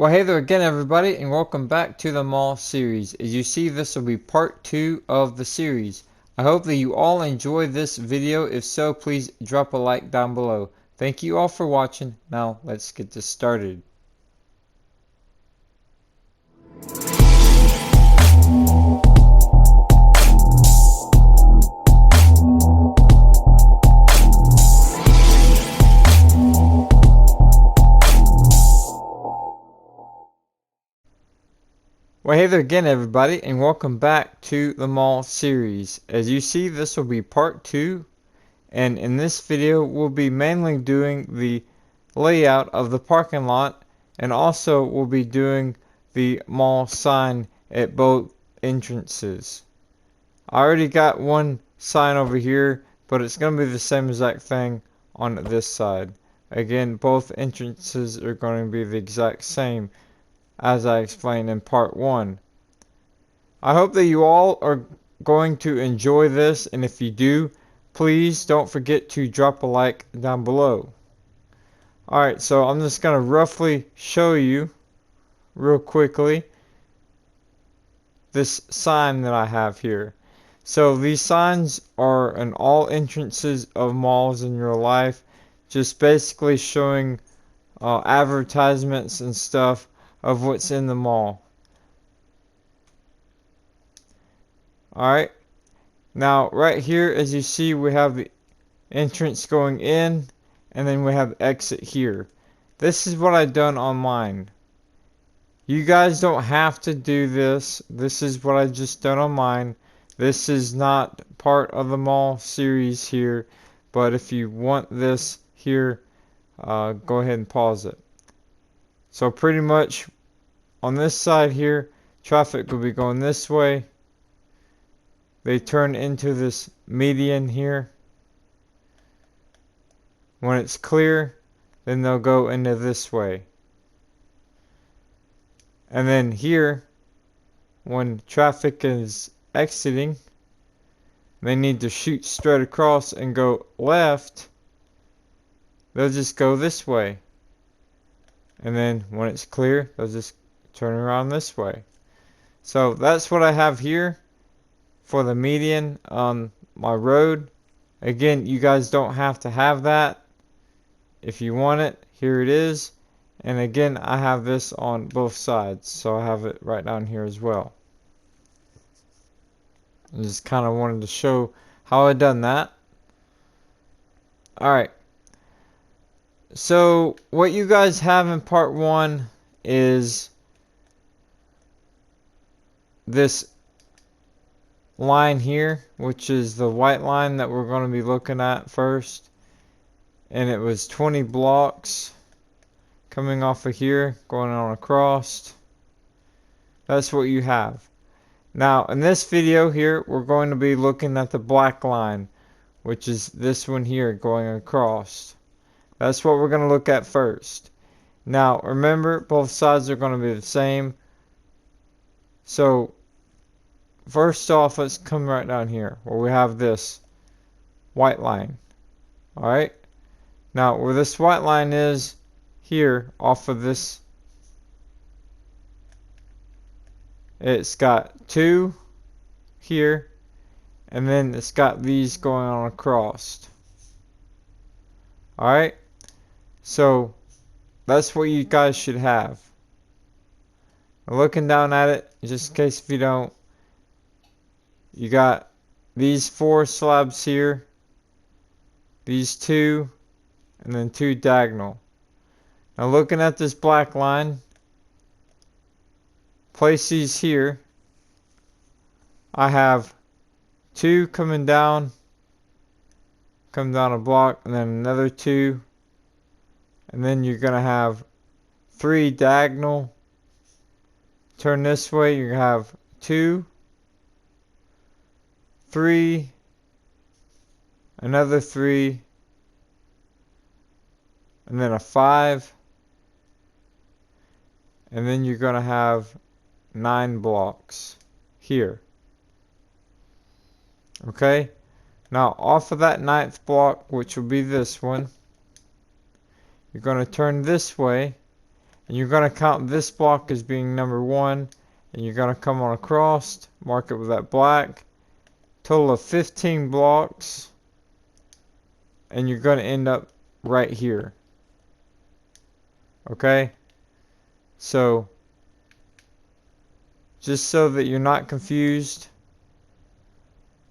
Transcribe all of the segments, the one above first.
Well, hey there again, everybody, and welcome back to the mall series. As you see, this will be part 2 of the series. I hope that you all enjoy this video. If so, please drop a like down below. Thank you all for watching. Now, let's get this started. Well, hey there again, everybody, and welcome back to the mall series. As you see, this will be part 2, and in this video, we'll be mainly doing the layout of the parking lot, and also we'll be doing the mall sign at both entrances. I already got one sign over here, but it's going to be the same exact thing on this side. Again, both entrances are going to be the exact same as I explained in part 1. I hope that you all are going to enjoy this, and if you do, please don't forget to drop a like down below. Alright, so I'm just going to roughly show you real quickly this sign that I have here. So these signs are in all entrances of malls in your life, just basically showing advertisements and stuff of what's in the mall. Alright, now right here, as you see, we have the entrance going in, and then we have the exit here. This is what I've done on mine. You guys don't have to do this. This is what I just done on mine. This is not part of the mall series here, but if you want this here, go ahead and pause it. So pretty much on this side here, traffic will be going this way. They turn into this median here. When it's clear, then they'll go into this way. And then here, when traffic is exiting, they need to shoot straight across and go left. They'll just go this way. And then when it's clear, they'll just turn around this way. So that's what I have here for the median on my road. Again, you guys don't have to have that. If you want it, here it is. And again, I have this on both sides, so I have it right down here as well. I just kind of wanted to show how I done that. Alright. So what you guys have in part 1 is this line here, which is the white line that we're going to be looking at first. And it was 20 blocks coming off of here, going on across. That's what you have. Now, in this video here, we're going to be looking at the black line, which is this one here going across. That's what we're going to look at first. Now, remember, both sides are going to be the same. So, first off, let's come right down here where we have this white line. Alright? Now, where this white line is here, off of this, it's got 2 here, and then it's got these going on across. Alright? So, that's what you guys should have. Looking down at it, just in case if you don't, you got these 4 slabs here, these 2, and then 2 diagonal. Now looking at this black line, place these here. I have 2 coming down a block, and then another 2. And then you're going to have 3 diagonal. Turn this way, you have 2, 3, another 3, and then a 5. And then you're going to have 9 blocks here. Okay? Now, off of that 9th block, which will be this one, you're going to turn this way. And you're going to count this block as being number 1. And you're going to come on across, mark it with that black. Total of 15 blocks. And you're going to end up right here. Okay? So, just so that you're not confused,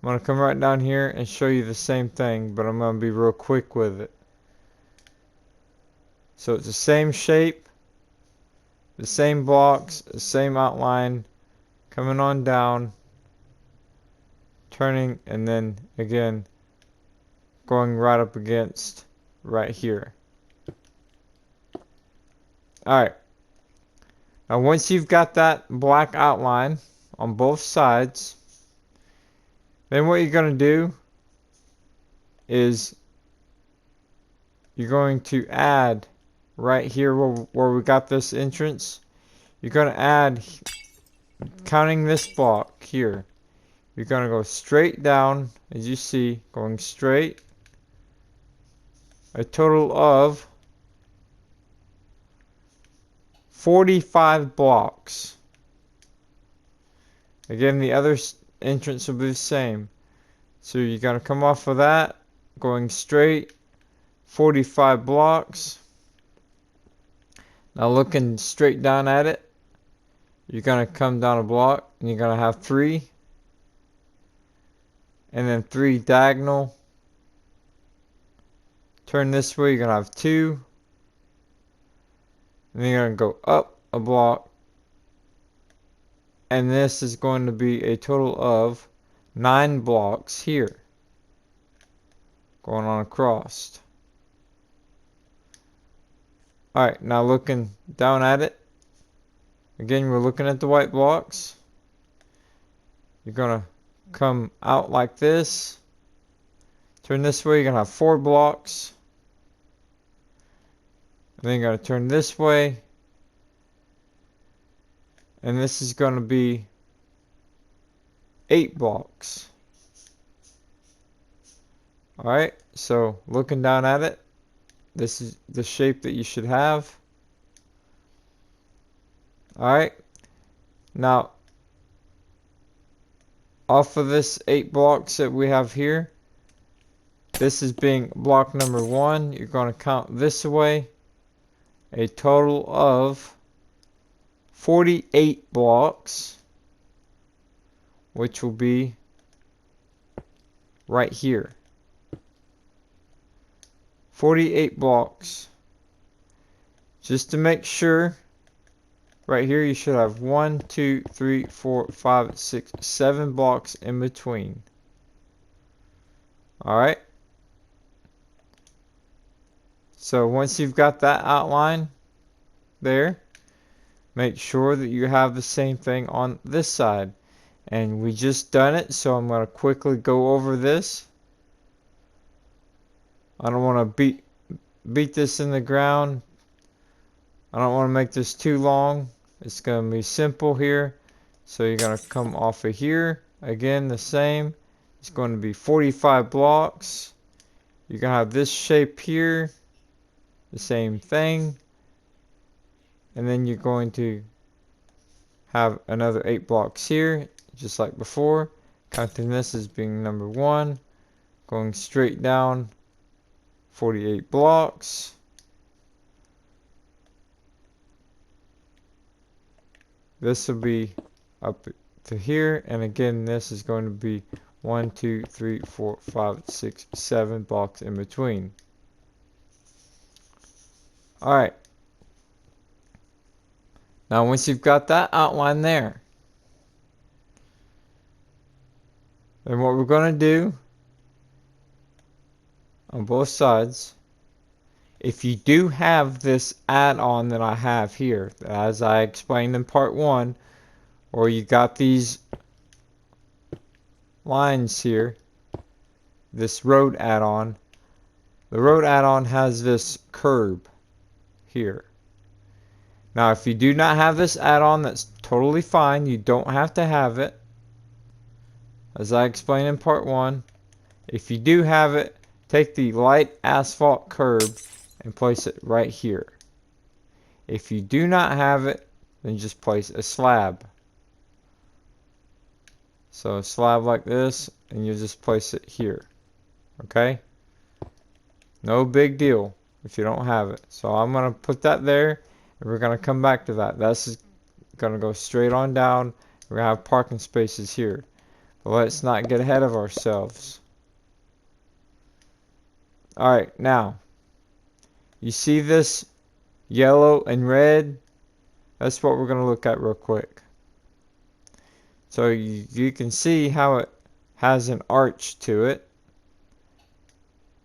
I'm going to come right down here and show you the same thing, but I'm going to be real quick with it. So it's the same shape, the same blocks, the same outline, coming on down, turning, and then again going right up against right here. Alright, now once you've got that black outline on both sides, then what you're going to do is you're going to add right here where we got this entrance. You're going to add, counting this block here, you're going to go straight down, as you see, going straight, a total of 45 blocks. Again, the other entrance will be the same. So you're going to come off of that, going straight, 45 blocks. Now looking straight down at it, you're going to come down a block, and you're going to have 3. And then 3 diagonal. Turn this way, you're going to have 2. And then you're going to go up a block. And this is going to be a total of 9 blocks here. Going on across. Alright, now looking down at it. Again, we're looking at the white blocks. You're going to come out like this. Turn this way, you're going to have 4 blocks. And then you're going to turn this way. And this is going to be 8 blocks. Alright, so looking down at it, this is the shape that you should have. Alright, now off of this 8 blocks that we have here, this is being block number 1. You're going to count this away. A total of 48 blocks, which will be right here. 48 blocks. Just to make sure, right here you should have 1, 2, 3, 4, 5, 6, 7 blocks in between. Alright. So once you've got that outline there, make sure that you have the same thing on this side. And we just done it, so I'm going to quickly go over this. I don't want to beat this in the ground. I don't want to make this too long. It's going to be simple here. So you're going to come off of here. Again, the same. It's going to be 45 blocks. You're going to have this shape here. The same thing. And then you're going to have another 8 blocks here, just like before. Counting this as being number 1. Going straight down, 48 blocks. This will be up to here, and again this is going to be 1, 2, 3, 4, 5, 6, 7 blocks in between. Alright. Now once you've got that outline there, then what we're going to do on both sides, if you do have this add-on that I have here, as I explained in part 1, or you got these lines here, this road add-on, the road add-on has this curb here. Now if you do not have this add-on, that's totally fine. You don't have to have it, as I explained in part 1. If you do have it, take the light asphalt curb and place it right here. If you do not have it, then just place a slab. So a slab like this, and you just place it here. Okay? No big deal if you don't have it. So I'm going to put that there, and we're going to come back to that. That's going to go straight on down. We're going to have parking spaces here. But let's not get ahead of ourselves. Alright, now, you see this yellow and red? That's what we're going to look at real quick. So you can see how it has an arch to it.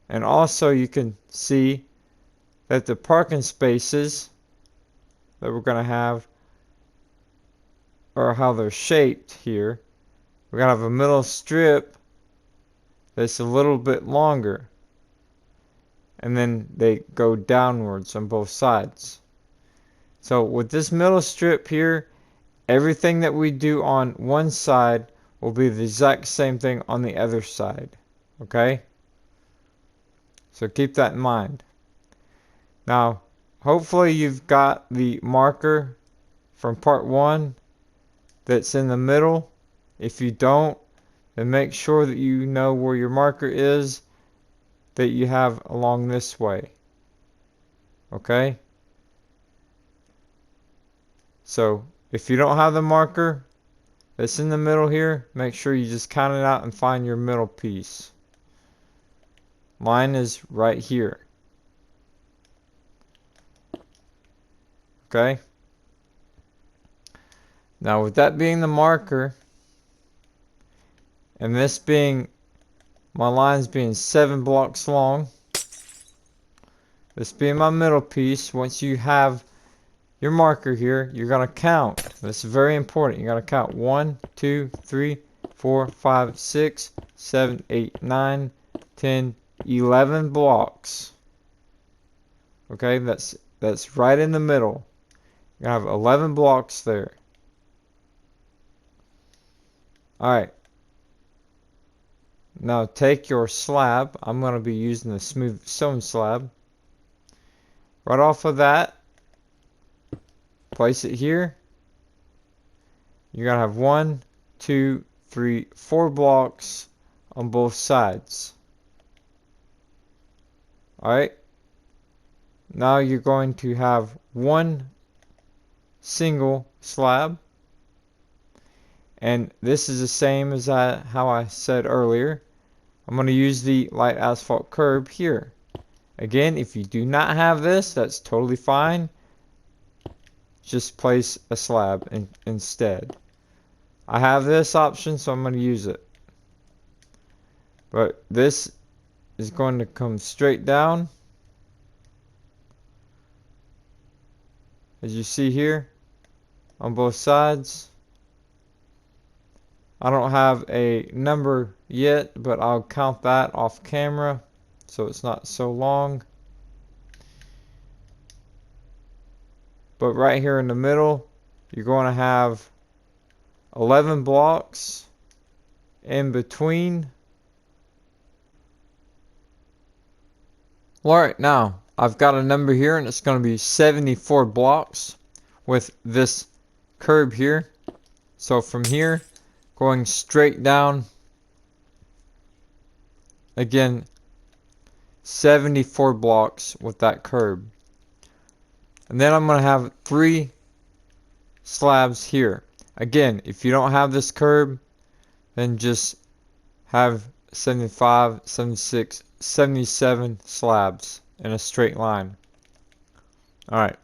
And also you can see that the parking spaces that we're going to have, or how they're shaped here, we're going to have a middle strip that's a little bit longer. And then they go downwards on both sides. So with this middle strip here, everything that we do on one side will be the exact same thing on the other side. Okay? So keep that in mind. Now, hopefully you've got the marker from part 1 that's in the middle. If you don't, then make sure that you know where your marker is that you have along this way. Okay? So, if you don't have the marker that's in the middle here, make sure you just count it out and find your middle piece. Mine is right here. Okay? Now with that being the marker, and this being, my lines being 7 blocks long, this being my middle piece, once you have your marker here, you're going to count. This is very important. You're going to count 1, 2, 3, 4, 5, 6, 7, 8, 9, 10, 11 blocks. Okay, that's right in the middle. You have 11 blocks there. Alright. Now take your slab. I'm going to be using the smooth stone slab. Right off of that, place it here. You're going to have 1, 2, 3, 4 blocks on both sides. Alright. Now you're going to have one single slab. And this is the same as how I said earlier. I'm going to use the light asphalt curb here. Again, if you do not have this, that's totally fine. Just place a slab instead. I have this option, so I'm going to use it. But this is going to come straight down. As you see here, on both sides. I don't have a number yet, but I'll count that off camera so it's not so long. But right here in the middle, you're going to have 11 blocks in between. Alright, now I've got a number here, and it's going to be 74 blocks with this curb here. So from here, going straight down, again, 74 blocks with that curb. And then I'm going to have 3 slabs here. Again, if you don't have this curb, then just have 75, 76, 77 slabs in a straight line. Alright.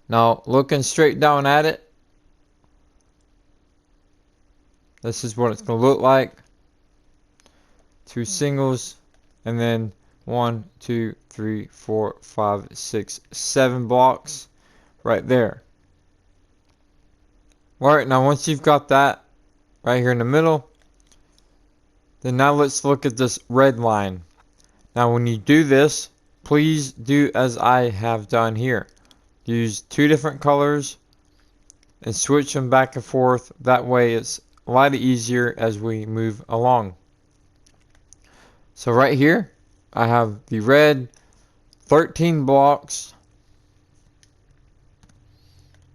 Now, looking straight down at it, this is what it's going to look like. 2 singles, and then 1, 2, 3, 4, 5, 6, 7 blocks right there. Alright, now once you've got that right here in the middle, then now let's look at this red line. Now when you do this, please do as I have done here. Use 2 different colors and switch them back and forth. That way it's a lot easier as we move along. So right here, I have the red 13 blocks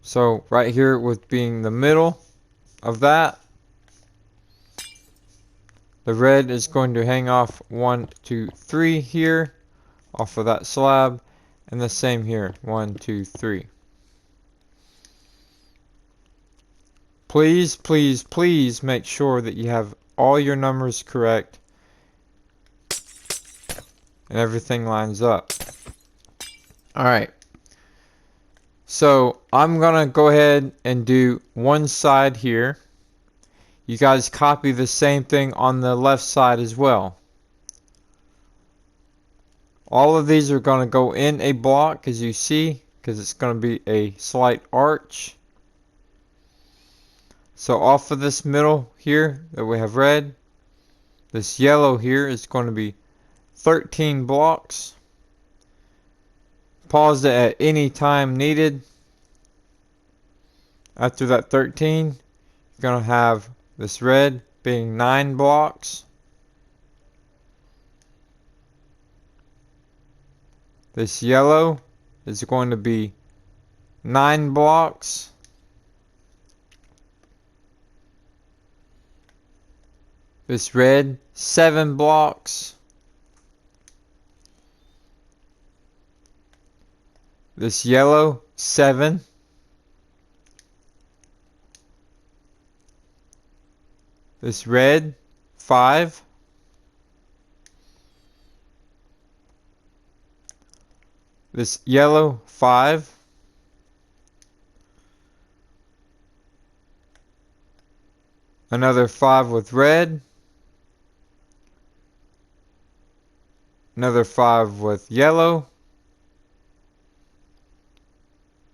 So right here with being the middle of that, the red is going to hang off 1, 2, 3 here off of that slab, and the same here, 1, 2, 3. Please, please, please make sure that you have all your numbers correct and everything lines up. Alright, so I'm gonna go ahead and do one side here. You guys copy the same thing on the left side as well. All of these are going to go in a block, as you see, because it's going to be a slight arch. So off of this middle here that we have red, this yellow here is going to be 13 blocks. Pause it at any time needed. After that 13, you're going to have this red being 9 blocks. This yellow is going to be 9 blocks. This red, 7 blocks. This yellow, 7. This red, 5. This yellow, 5. Another 5 with red. Another 5 with yellow.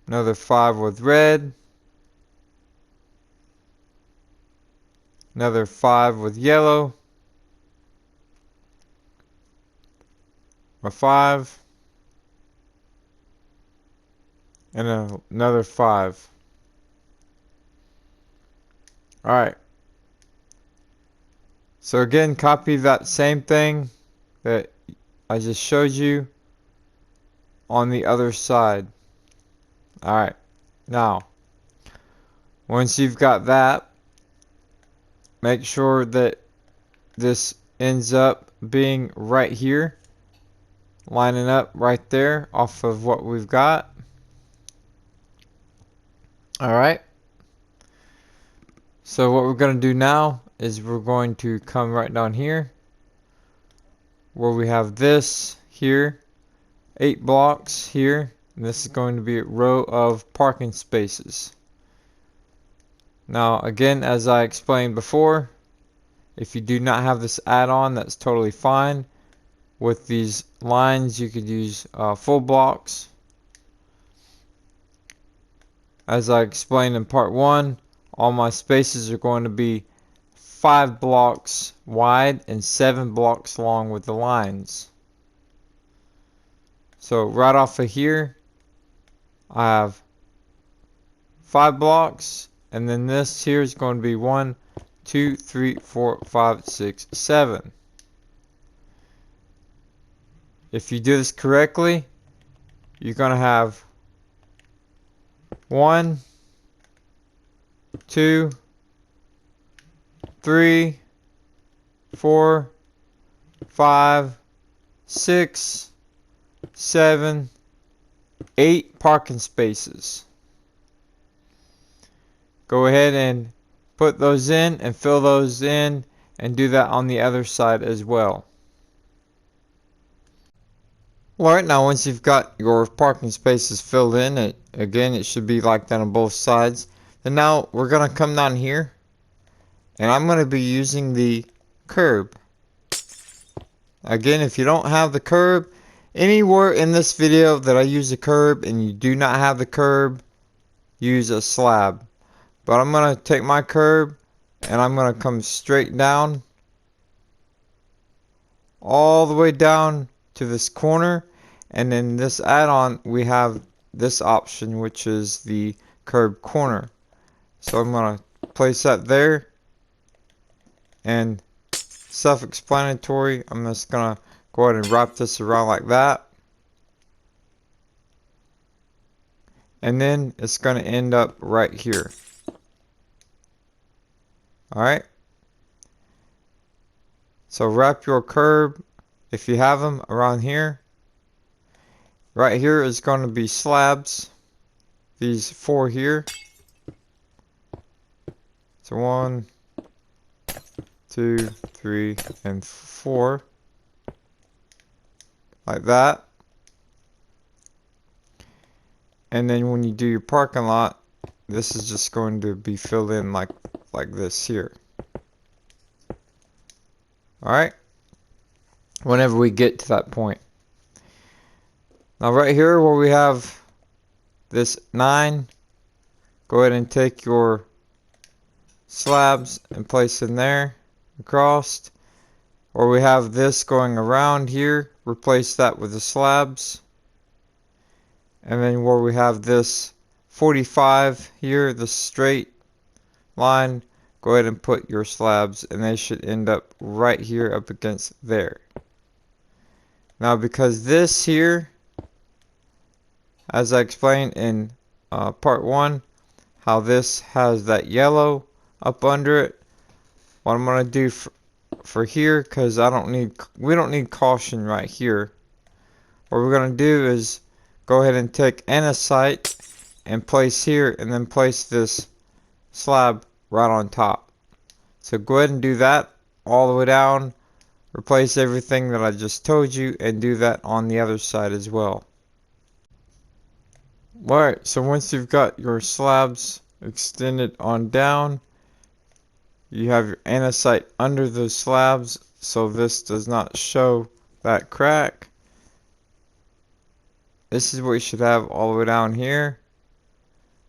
Another 5 with red. Another 5 with yellow. A 5. And another 5. Alright. So again, copy that same thing that I just showed you on the other side. Alright. Now, once you've got that, make sure that this ends up being right here, lining up right there off of what we've got. Alright, so what we're going to do now is we're going to come right down here where we have this here, 8 blocks here, and this is going to be a row of parking spaces. Now again, as I explained before, if you do not have this add-on, that's totally fine. With these lines you could use full blocks. As I explained in part 1, all my spaces are going to be 5 blocks wide and 7 blocks long with the lines. So right off of here, I have 5 blocks, and then this here is going to be 1, 2, 3, 4, 5, 6, 7. If you do this correctly, you're going to have 1, 2, 3, 4, 5, 6, 7, 8 parking spaces. Go ahead and put those in and fill those in, and do that on the other side as well. Alright, now once you've got your parking spaces filled in, it should be like that on both sides. And now we're going to come down here, and I'm going to be using the curb. Again, if you don't have the curb, anywhere in this video that I use a curb and you do not have the curb, use a slab. But I'm going to take my curb and I'm going to come straight down, all the way down to this corner. And in this add-on we have this option, which is the curb corner. So I'm going to place that there, and self-explanatory, I'm just going to go ahead and wrap this around like that. and then it's going to end up right here. Alright, so wrap your curb, if you have them, around here. Right here is going to be slabs, these 4 here. So 1, 2, 3, and 4, like that. And then when you do your parking lot, this is just going to be filled in like this here. Alright, whenever we get to that point. Now right here where we have this 9, go ahead and take your slabs and place in there, across. Or we have this going around here, replace that with the slabs. And then where we have this 45 here, the straight line, go ahead and put your slabs, and they should end up right here up against there. Now because this here, as I explained in part 1, how this has that yellow up under it, what I'm going to do for here, because we don't need caution right here, what we're going to do is go ahead and take andesite and place here, and then place this slab right on top. So go ahead and do that all the way down, replace everything that I just told you, and do that on the other side as well. Alright, so once you've got your slabs extended on down, you have your andesite under those slabs, so this does not show that crack. This is what you should have all the way down here.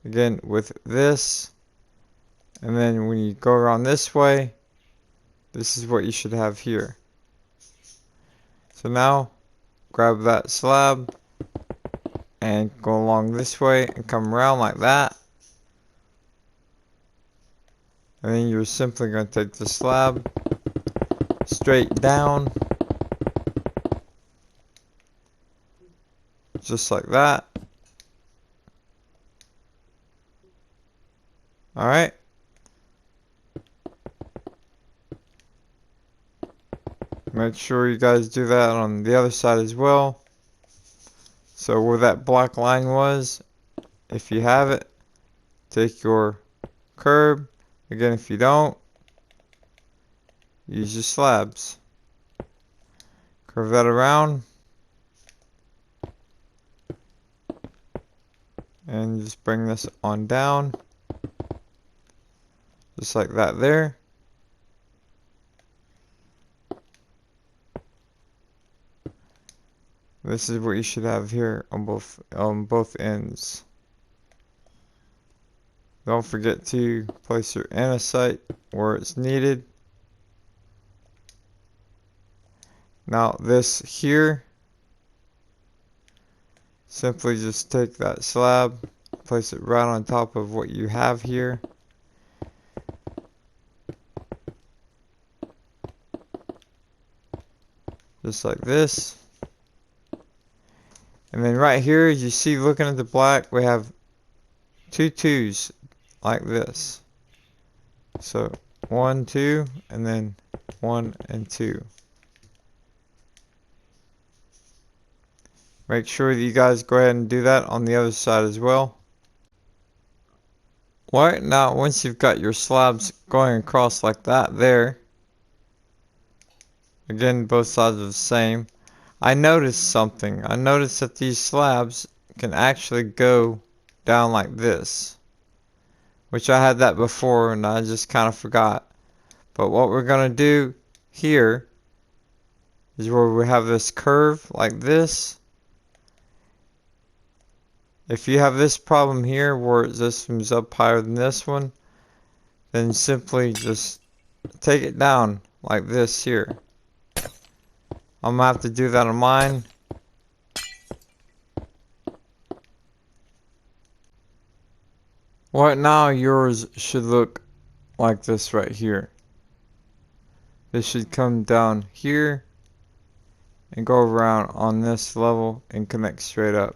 Again, with this. And then when you go around this way, this is what you should have here. So now, grab that slab and go along this way and come around like that. And then you're simply going to take the slab straight down, just like that. Alright. Make sure you guys do that on the other side as well. So where that black line was, if you have it, take your curb. Again, if you don't, use your slabs. Curve that around. And just bring this on down. Just like that there. This is what you should have here on both ends. Don't forget to place your andesite where it's needed. Now this here, simply just take that slab, place it right on top of what you have here. Just like this. And then right here, as you see, looking at the black, we have 2 2s like this. So 1, 2, and then 1 and 2. Make sure that you guys go ahead and do that on the other side as well. Alright, now once you've got your slabs going across like that there, again, both sides are the same. I noticed something. I noticed that these slabs can actually go down like this, which I had that before and I just kind of forgot. But what we're going to do here is where we have this curve like this. If you have this problem here where this one's up higher than this one, then simply just take it down like this here. I'm going to have to do that on mine. Right now yours should look like this right here. This should come down here and go around on this level and connect straight up.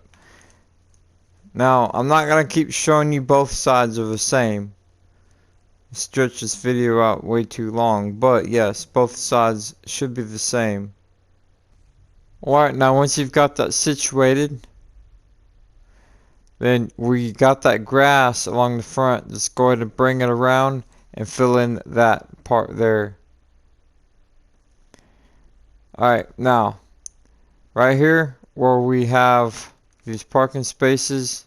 Now, I'm not going to keep showing you both sides are the same. Stretch this video out way too long, but yes, both sides should be the same. Alright, now once you've got that situated, then we got that grass along the front. Just go ahead and bring it around and fill in that part there. Alright, now, right here where we have these parking spaces,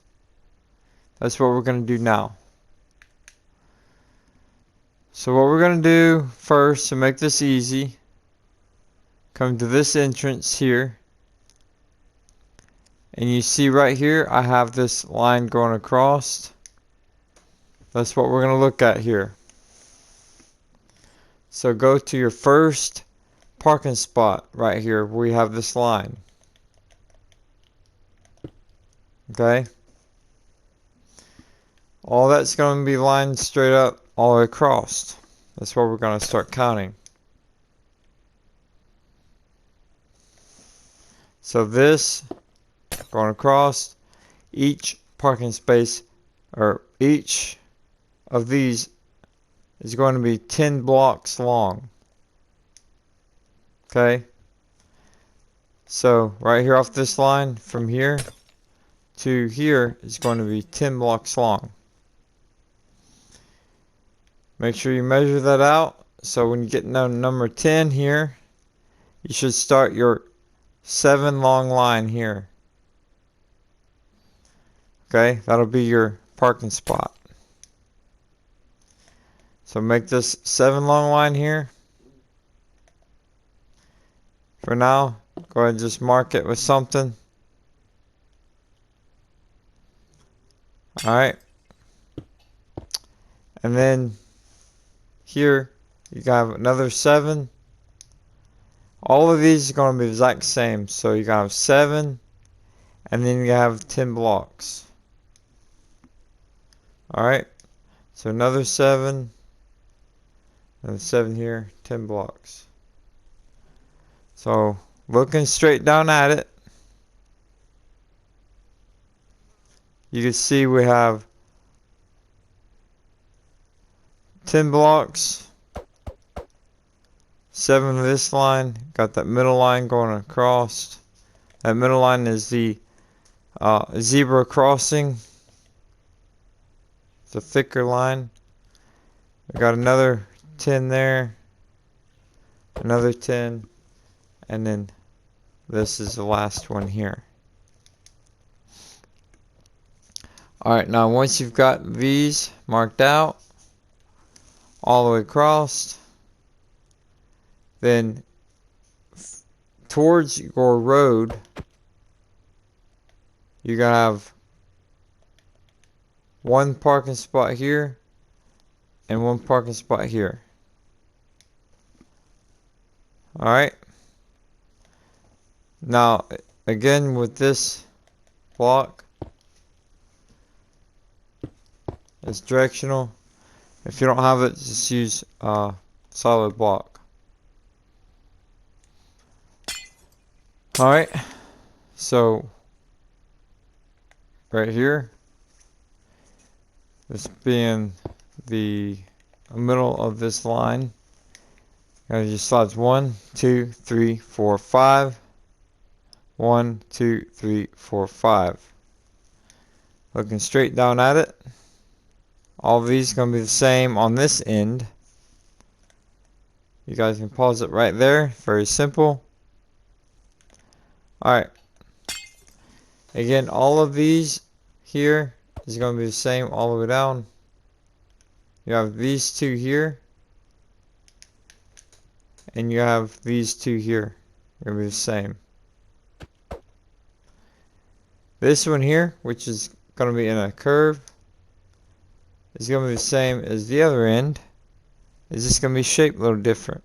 that's what we're going to do now. So what we're going to do first to make this easy, come to this entrance here. And you see right here, I have this line going across. That's what we're going to look at here. So go to your first parking spot right here where we have this line. Okay? All that's going to be lined straight up all the way across. That's where we're going to start counting. So this going across, each parking space or each of these is going to be 10 blocks long. Okay? So right here off this line from here to here is going to be 10 blocks long. Make sure you measure that out. So when you get number 10 here, you should start your 7 long line here. Okay, that'll be your parking spot. So make this 7 long line here. For now, go ahead and just mark it with something. Alright. And then here, you have another 7. All of these are going to be the exact same. So you have 7, and then you have 10 blocks. Alright. So another 7. Another 7 here, 10 blocks. So looking straight down at it, you can see we have 10 blocks, 7 of this line, got that middle line going across. That middle line is the zebra crossing. It's a thicker line. We got another 10 there, another 10, and then this is the last one here. Alright, now once you've got these marked out all the way across, then towards your road, you're going to have one parking spot here and one parking spot here. Alright. Now, again, with this block, it's directional. If you don't have it, just use solid block. Alright. So, right here, this being the middle of this line, just slides 1, 2, 3, 4, 5. 1, 2, 3, 4, 5. Looking straight down at it. All of these are going to be the same on this end. You guys can pause it right there. Very simple. Alright. Again, all of these here is going to be the same all the way down. You have these two here. And you have these two here. They're going to be the same. This one here, which is going to be in a curve, is going to be the same as the other end. It's just going to be shaped a little different.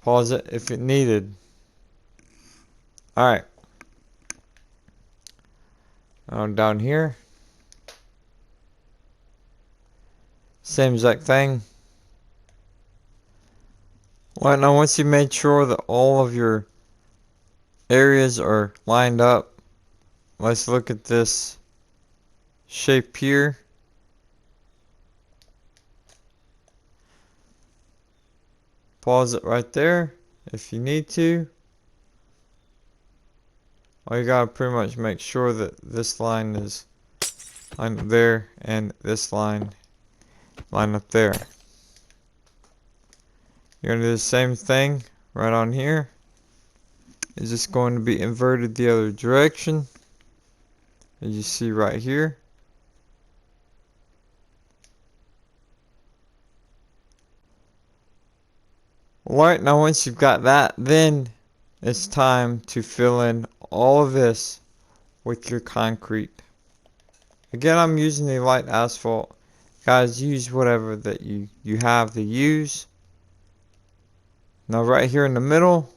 Pause it if it needed. Alright. Down here. Same exact thing. Well, now once you made sure that all of your areas are lined up, let's look at this shape here. Pause it right there if you need to. All you gotta pretty much make sure that this line is lined up there and this line up there. You're gonna do the same thing right on here. It's just going to be inverted the other direction, as you see right here. Alright, now once you've got that, then it's time to fill in all of this with your concrete. Again, I'm using the light asphalt. Guys, use whatever that you have to use. Now right here in the middle,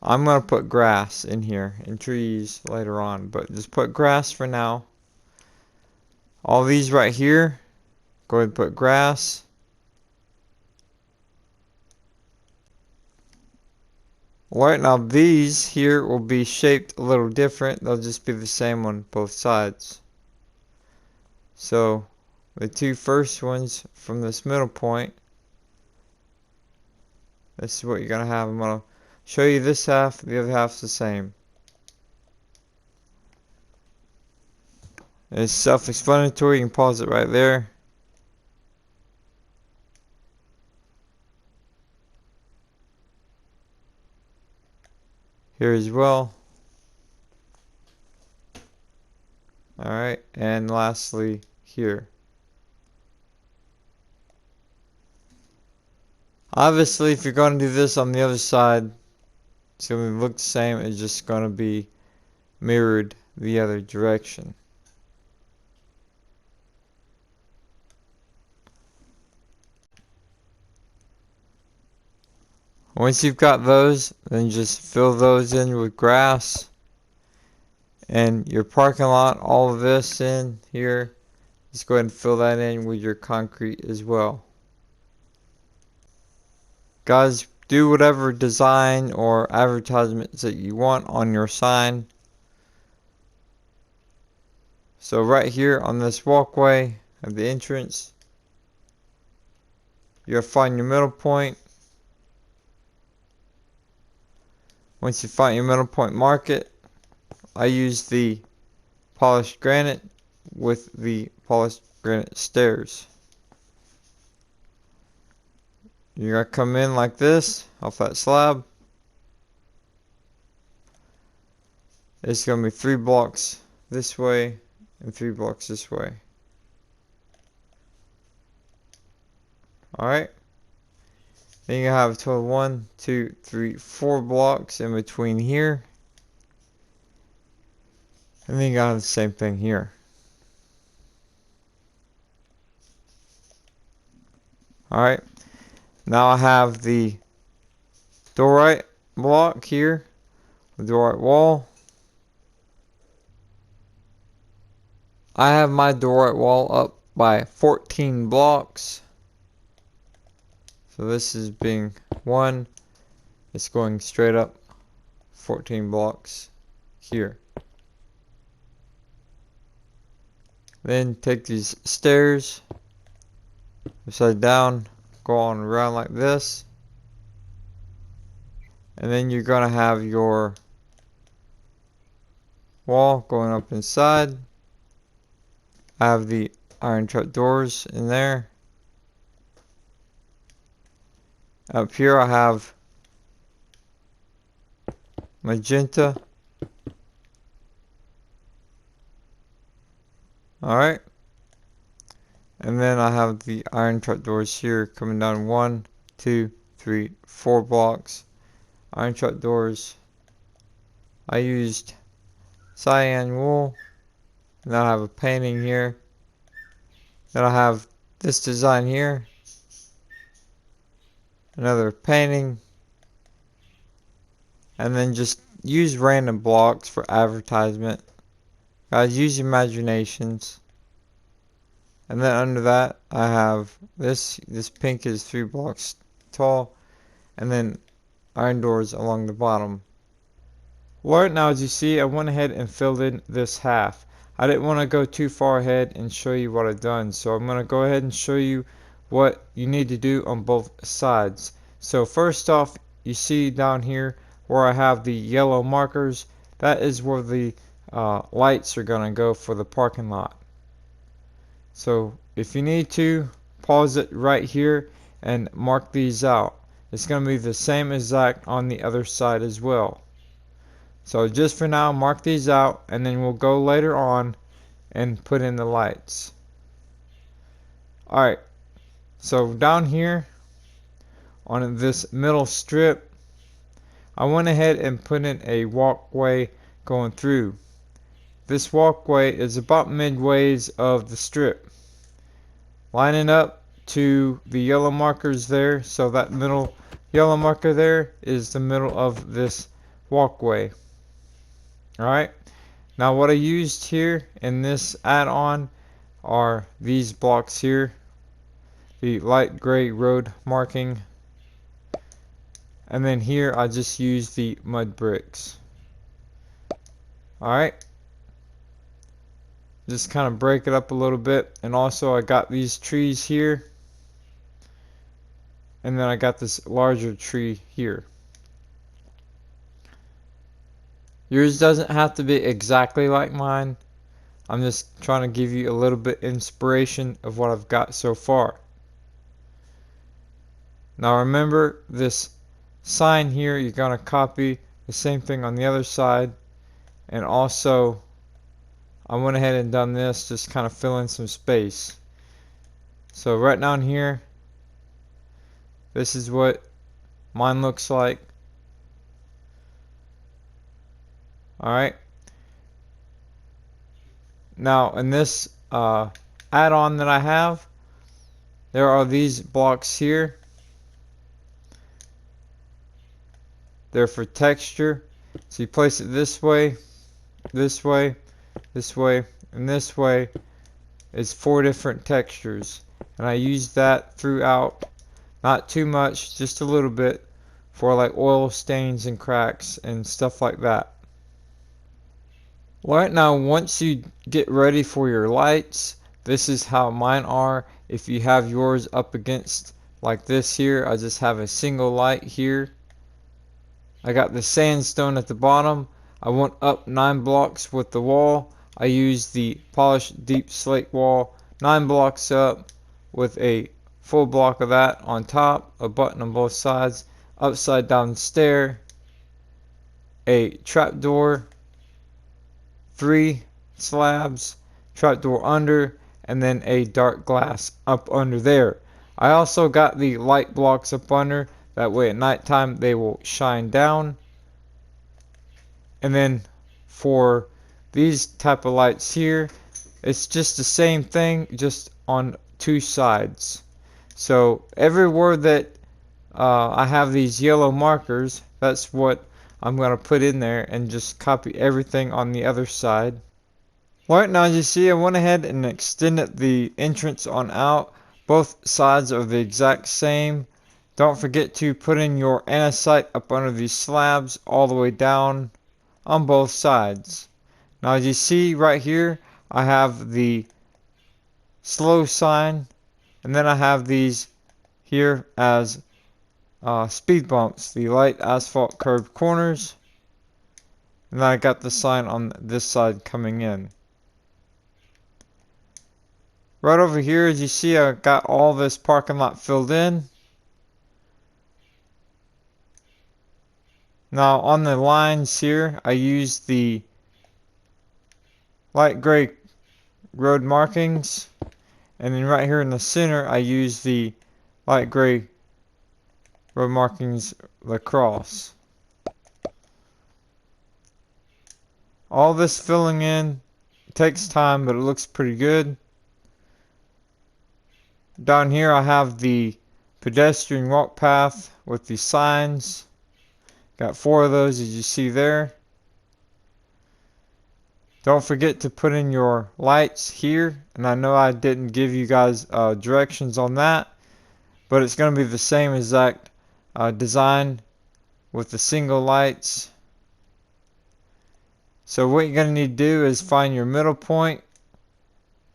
I'm going to put grass in here and trees later on, but just put grass for now. All these right here, go ahead and put grass. Alright, now these here will be shaped a little different. They'll just be the same on both sides. So the two first ones from this middle point, this is what you're going to have. I'm going to show you this half, the other half's the same. It's self-explanatory, you can pause it right there. Here as well. Alright, and lastly here. Obviously, if you're going to do this on the other side, it's going to look the same. It's just going to be mirrored the other direction. Once you've got those, then just fill those in with grass. And your parking lot, all of this in here, just go ahead and fill that in with your concrete as well. Guys, do whatever design or advertisements that you want on your sign. So right here on this walkway at the entrance, you'll find your middle point. Once you find your middle point, mark it. I use the polished granite with the polished granite stairs. You're going to come in like this off that slab. It's going to be 3 blocks this way and 3 blocks this way. Alright. Then you have a total of 1, 2, 3, 4 blocks in between here. And then you got the same thing here. Alright. Now I have the diorite block here, the diorite wall. I have my diorite wall up by 14 blocks. So this is being 1. It's going straight up 14 blocks here. Then take these stairs upside down, go on around like this, and then you're going to have your wall going up inside. I have the iron trap doors in there. Up here I have magenta. Alright. And then I have the iron trap doors here coming down 1, 2, 3, 4 blocks. Iron trap doors. I used cyan wool. And then I have a painting here. Then I have this design here. Another painting. And then just use random blocks for advertisement. Guys, use your imaginations. And then under that, I have this pink is 3 blocks tall, and then iron doors along the bottom. Right now, as you see, I went ahead and filled in this half. I didn't want to go too far ahead and show you what I've done, so I'm going to go ahead and show you what you need to do on both sides. So first off, you see down here where I have the yellow markers, that is where the lights are going to go for the parking lot. So if you need to, pause it right here and mark these out. It's going to be the same exact on the other side as well. So just for now, mark these out, and then we'll go later on and put in the lights. Alright, so down here on this middle strip, I went ahead and put in a walkway going through. This walkway is about midways of the strip, lining up to the yellow markers there. So that middle yellow marker there is the middle of this walkway. Alright, now what I used here in this add-on are these blocks here, the light gray road marking, and then here I just used the mud bricks. Alright, just kind of break it up a little bit, and also I got these trees here, and then I got this larger tree here. Yours doesn't have to be exactly like mine. I'm just trying to give you a little bit inspiration of what I've got so far. Now remember, this sign here, you're going to copy the same thing on the other side. And also, I went ahead and done this, just kind of fill in some space. So right down here, this is what mine looks like. Alright. Now in this add-on that I have, there are these blocks here. They're for texture. So you place it this way, this way, this way, and this way. It's 4 different textures. And I use that throughout. Not too much, just a little bit, for like oil stains and cracks and stuff like that. Right now, once you get ready for your lights, this is how mine are. If you have yours up against like this here, I just have a single light here. I got the sandstone at the bottom. I went up 9 blocks with the wall. I used the polished deep slate wall 9 blocks up with a full block of that on top, a button on both sides, upside down stair, a trapdoor, 3 slabs, trapdoor under, and then a dark glass up under there. I also got the light blocks up under, that way at nighttime they will shine down. And then for these type of lights here, it's just the same thing, just on 2 sides. So everywhere that I have these yellow markers, that's what I'm going to put in there, and just copy everything on the other side. Right now, as you see, I went ahead and extended the entrance on out. Both sides are the exact same. Don't forget to put in your andesite up under these slabs all the way down on both sides. Now as you see right here, I have the slow sign, and then I have these here as speed bumps, the light asphalt curved corners, and then I got the sign on this side coming in. Right over here, as you see, I got all this parking lot filled in. Now on the lines here, I used the light gray road markings, and then right here in the center, I used the light gray road markings across. All this filling in takes time, but it looks pretty good. Down here I have the pedestrian walk path with the signs. Got 4 of those, as you see there. Don't forget to put in your lights here, and I know I didn't give you guys directions on that, but it's going to be the same exact design with the single lights. So what you're going to need to do is find your middle point,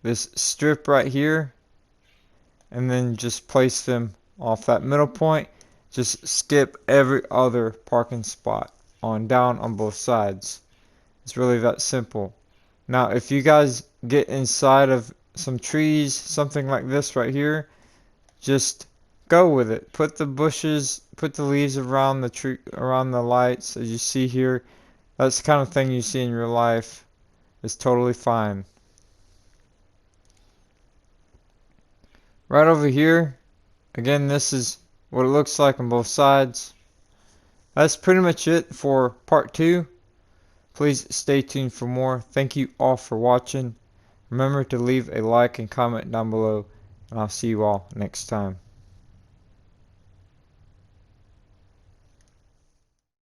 this strip right here, and then just place them off that middle point. Just skip every other parking spot down on both sides. It's really that simple. Now if you guys get inside of some trees, something like this right here, just go with it. Put the bushes, put the leaves around the tree, around the lights, as you see here. That's the kind of thing you see in real life. It's totally fine. Right over here, again, this is what it looks like on both sides. That's pretty much it for part 2. Please stay tuned for more. Thank you all for watching. Remember to leave a like and comment down below, and I'll see you all next time.